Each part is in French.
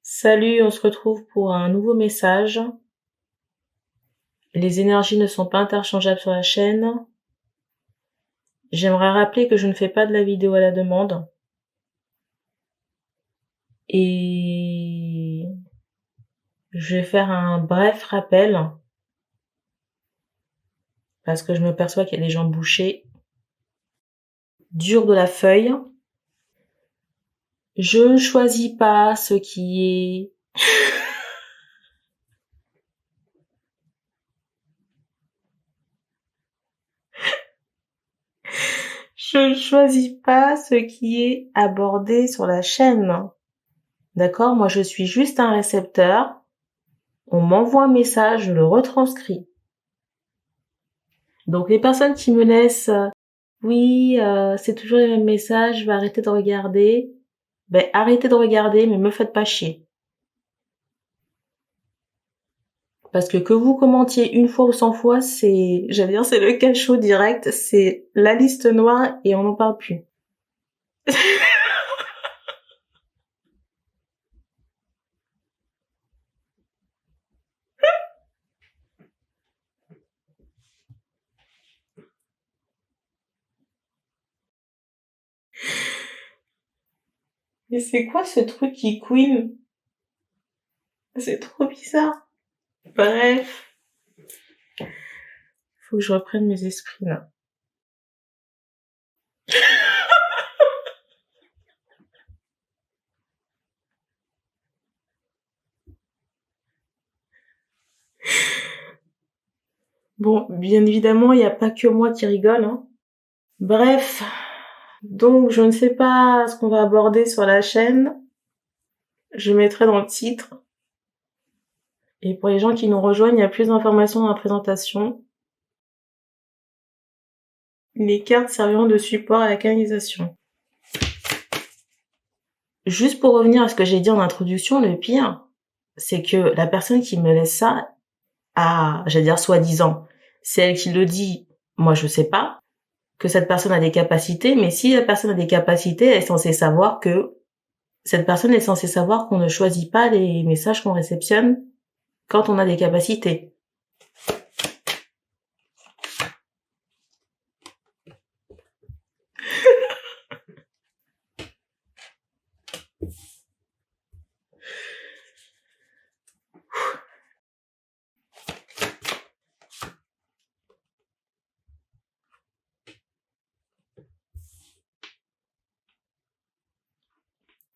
Salut, on se retrouve pour un nouveau message. Les énergies ne sont pas interchangeables sur la chaîne. J'aimerais rappeler que je ne fais pas de la vidéo à la demande. Et je vais faire un bref rappel parce que je me perçois qu'il y a des gens bouchés. Dur de la feuille. Je ne choisis pas ce qui est... Je ne choisis pas ce qui est abordé sur la chaîne. D'accord? Moi, je suis juste un récepteur. On m'envoie un message, je le retranscris. Donc les personnes qui me laissent oui, c'est toujours les mêmes messages, je vais arrêter de regarder. Ben arrêtez de regarder, mais me faites pas chier. Parce que vous commentiez une fois ou 100 fois, j'allais dire, c'est le cachot direct, c'est la liste noire et on n'en parle plus. Mais c'est quoi ce truc qui queen? C'est trop bizarre. Bref. Faut que je reprenne mes esprits, là. Bon, bien évidemment, il n'y a pas que moi qui rigole, hein. Bref. Donc, je ne sais pas ce qu'on va aborder sur la chaîne. Je mettrai dans le titre. Et pour les gens qui nous rejoignent, il y a plus d'informations dans la présentation. Les cartes serviront de support à la canalisation. Juste pour revenir à ce que j'ai dit en introduction, le pire, c'est que la personne qui me laisse ça, j'allais dire soi-disant, c'est elle qui le dit, moi je sais pas, que cette personne a des capacités, mais si la personne a des capacités, elle est censée savoir que cette personne est censée savoir qu'on ne choisit pas les messages qu'on réceptionne quand on a des capacités.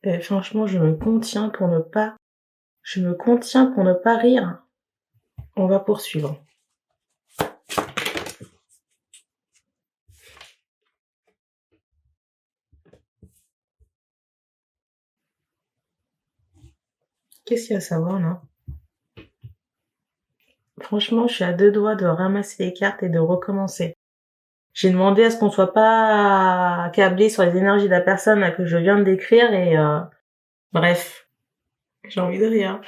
Et franchement, je me contiens pour ne pas rire. On va poursuivre. Qu'est-ce qu'il y a à savoir, là? Franchement, je suis à deux doigts de ramasser les cartes et de recommencer. J'ai demandé à ce qu'on soit pas câblé sur les énergies de la personne là, que je viens de décrire et bref, j'ai envie de rire.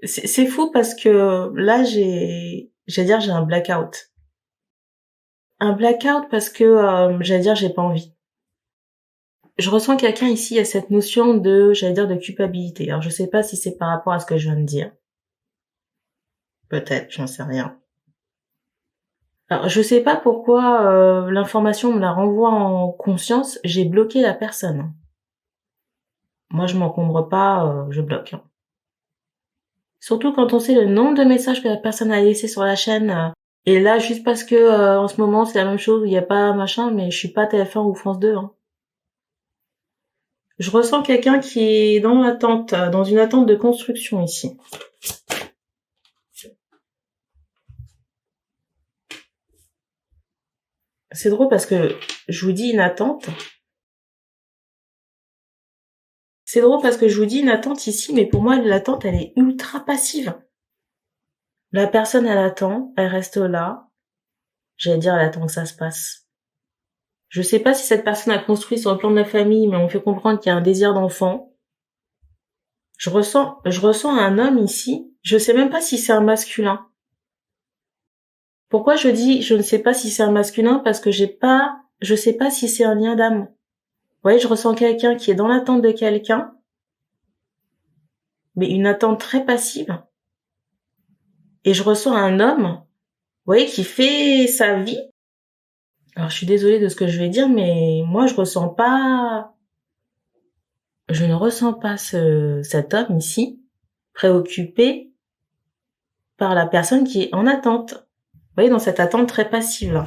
C'est fou parce que là j'ai un blackout. Un blackout parce que j'ai pas envie. Je ressens quelqu'un ici, il y a cette notion de, de culpabilité. Alors je sais pas si c'est par rapport à ce que je viens de dire. Peut-être, j'en sais rien. Alors je sais pas pourquoi l'information me la renvoie en conscience, j'ai bloqué la personne. Moi je m'encombre pas, je bloque. Surtout quand on sait le nombre de messages que la personne a laissé sur la chaîne. Et là, juste parce que en ce moment c'est la même chose, il n'y a pas machin, mais je suis pas TF1 ou France 2. Hein. Je ressens quelqu'un qui est dans l'attente, dans une attente de construction ici. C'est drôle parce que je vous dis une attente. C'est drôle parce que je vous dis une attente ici, mais pour moi l'attente elle est ultra passive. La personne elle attend, elle reste là. J'allais dire elle attend que ça se passe. Je sais pas si cette personne a construit sur le plan de la famille, mais on fait comprendre qu'il y a un désir d'enfant. Je ressens un homme ici. Je sais même pas si c'est un masculin. Pourquoi je dis je ne sais pas si c'est un masculin? Parce que je sais pas si c'est un lien d'âme. Vous voyez, je ressens quelqu'un qui est dans l'attente de quelqu'un. mais une attente très passive. Et je ressens un homme, vous voyez, qui fait sa vie. Alors, je suis désolée de ce que je vais dire, mais moi, je ne ressens pas cet homme ici, préoccupé par la personne qui est en attente. Vous voyez, dans cette attente très passive, là.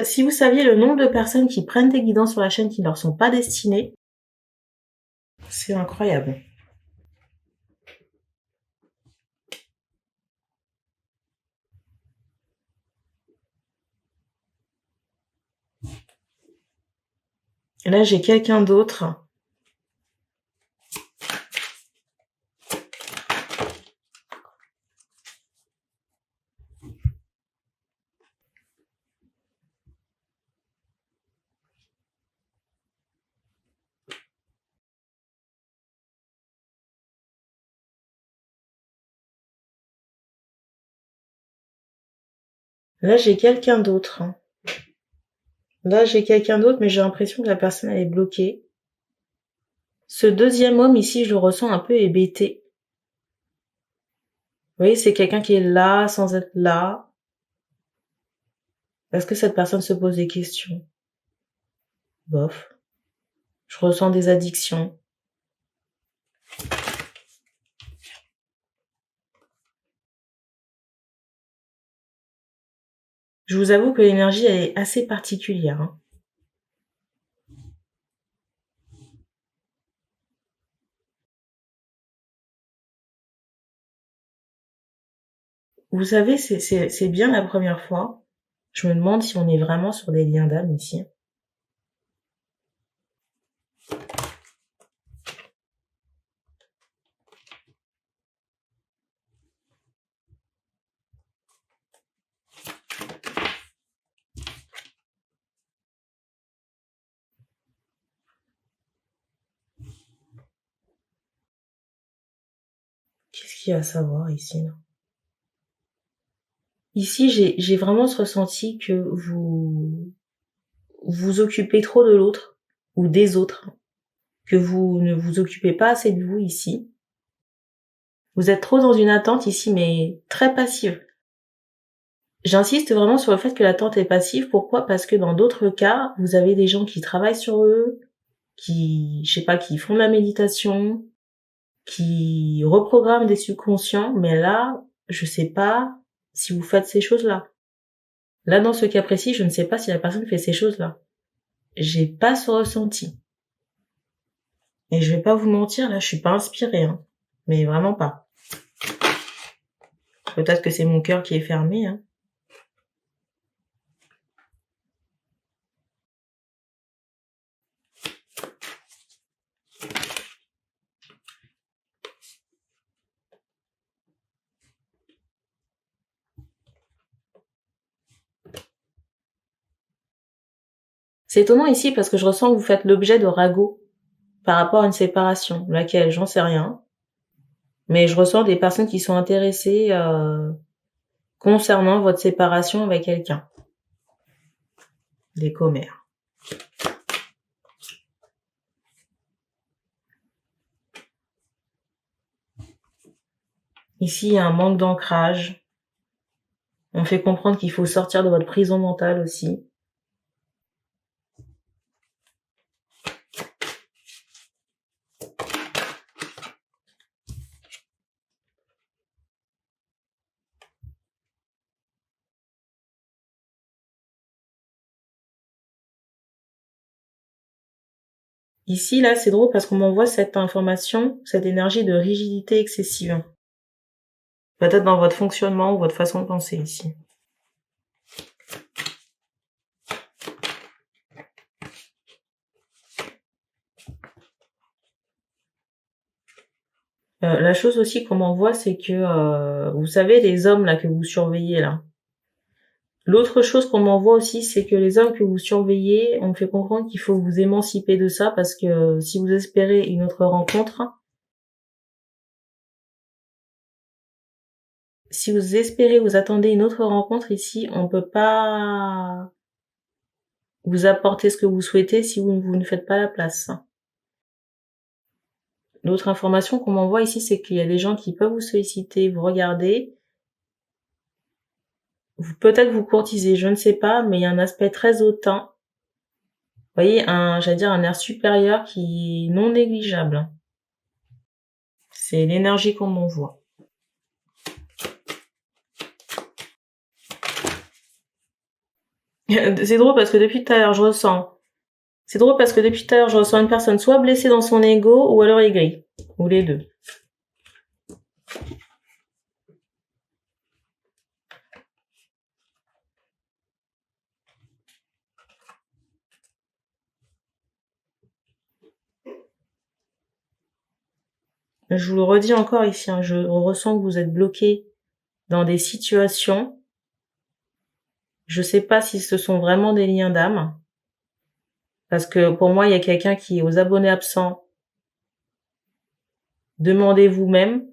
Si vous saviez le nombre de personnes qui prennent des guidances sur la chaîne qui ne leur sont pas destinées, c'est incroyable. Et là, j'ai quelqu'un d'autre. Là, j'ai quelqu'un d'autre. Là, j'ai quelqu'un d'autre, mais j'ai l'impression que la personne, elle est bloquée. Ce deuxième homme ici, je le ressens un peu hébété. Vous voyez, c'est quelqu'un qui est là sans être là. Est-ce que cette personne se pose des questions? Bof. Je ressens des addictions. Je vous avoue que l'énergie, elle est assez particulière. Hein. Vous savez, c'est bien la première fois. Je me demande si on est vraiment sur des liens d'âme ici. Qu'est-ce qu'il y a à savoir ici, là? Ici, j'ai vraiment ce ressenti que vous vous occupez trop de l'autre ou des autres, que vous ne vous occupez pas assez de vous ici. Vous êtes trop dans une attente ici, mais très passive. J'insiste vraiment sur le fait que l'attente est passive. Pourquoi? Parce que dans d'autres cas, vous avez des gens qui travaillent sur eux, qui, je sais pas, qui font de la méditation, qui reprogramment des subconscients, mais là, je sais pas si vous faites ces choses-là. Là, dans ce cas précis, je ne sais pas si la personne fait ces choses-là. J'ai pas ce ressenti. Et je vais pas vous mentir, là, je suis pas inspirée, hein. Mais vraiment pas. Peut-être que c'est mon cœur qui est fermé, hein. C'est étonnant ici parce que je ressens que vous faites l'objet de ragots par rapport à une séparation, laquelle j'en sais rien. Mais je ressens des personnes qui sont intéressées concernant votre séparation avec quelqu'un. Des commères. Ici, il y a un manque d'ancrage. On fait comprendre qu'il faut sortir de votre prison mentale aussi. Ici, là, c'est drôle parce qu'on m'envoie cette information, cette énergie de rigidité excessive. Peut-être dans votre fonctionnement ou votre façon de penser ici. La chose aussi qu'on m'envoie, c'est que, vous savez, les hommes là que vous surveillez là. L'autre chose qu'on m'envoie aussi, c'est que les hommes que vous surveillez, on me fait comprendre qu'il faut vous émanciper de ça parce que si vous espérez une autre rencontre, si vous espérez, vous attendez une autre rencontre ici, on peut pas vous apporter ce que vous souhaitez si vous ne faites pas la place. L'autre information qu'on m'envoie ici, c'est qu'il y a des gens qui peuvent vous solliciter, vous regarder, peut-être vous courtiser, je ne sais pas, mais il y a un aspect très hautain. Vous voyez, j'allais dire un air supérieur qui est non négligeable. C'est l'énergie qu'on m'envoie. C'est drôle parce que depuis tout à l'heure, je ressens une personne soit blessée dans son ego ou alors aigrie. Ou les deux. Je vous le redis encore ici, hein, je ressens que vous êtes bloqué dans des situations. Je sais pas si ce sont vraiment des liens d'âme. Parce que pour moi, il y a quelqu'un qui est aux abonnés absents. Demandez vous-même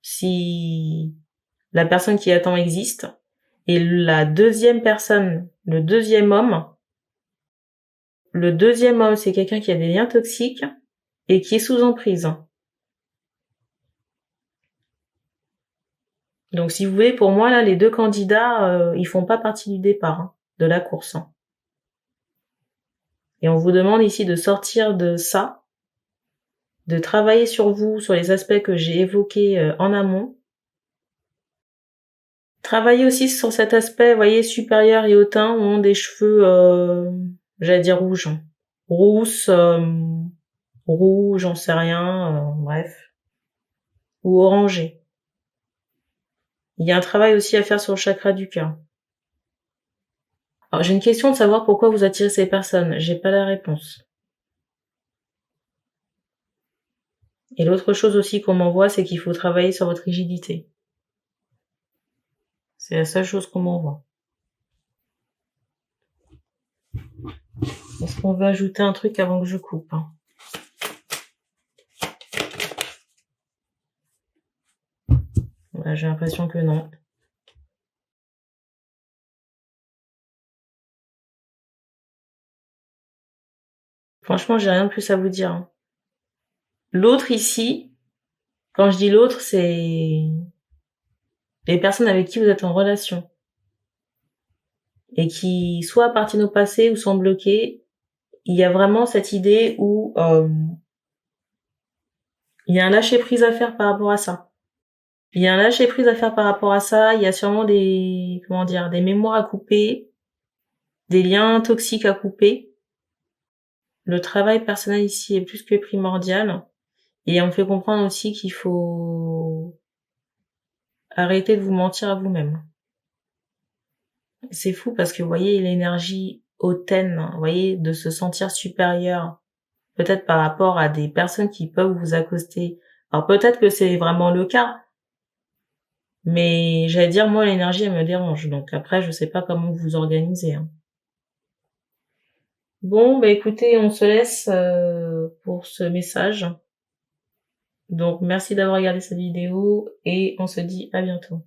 si la personne qui attend existe. Et la deuxième personne, le deuxième homme, c'est quelqu'un qui a des liens toxiques et qui est sous emprise. Donc si vous voulez, pour moi, là, les deux candidats, ils font pas partie du départ, hein, de la course. Hein. Et on vous demande ici de sortir de ça, de travailler sur vous, sur les aspects que j'ai évoqués en amont. Travailler aussi sur cet aspect, vous voyez, supérieur et hautain, où ont des cheveux, j'allais dire rouges. Rousse, rouge, j'en sais rien, bref. Ou orangé. Il y a un travail aussi à faire sur le chakra du cœur. Alors j'ai une question de savoir pourquoi vous attirez ces personnes. J'ai pas la réponse. Et l'autre chose aussi qu'on m'envoie, c'est qu'il faut travailler sur votre rigidité. C'est la seule chose qu'on m'envoie. Est-ce qu'on veut ajouter un truc avant que je coupe, hein? Voilà, j'ai l'impression que non. Franchement, j'ai rien de plus à vous dire. Hein. L'autre ici, quand je dis l'autre, c'est les personnes avec qui vous êtes en relation. Et qui soit appartiennent au passé ou sont bloquées. Il y a vraiment cette idée où il y a un lâcher-prise à faire par rapport à ça. Il y a un lâcher-prise à faire par rapport à ça. Il y a sûrement des mémoires à couper, des liens toxiques à couper. Le travail personnel ici est plus que primordial. Et on fait comprendre aussi qu'il faut arrêter de vous mentir à vous-même. C'est fou parce que vous voyez l'énergie hautaine, vous voyez, de se sentir supérieur, peut-être par rapport à des personnes qui peuvent vous accoster. Alors peut-être que c'est vraiment le cas, mais j'allais dire, moi, l'énergie, elle me dérange. Donc après, je sais pas comment vous organisez. Hein. Bon, bah écoutez, on se laisse pour ce message. Donc merci d'avoir regardé cette vidéo et on se dit à bientôt.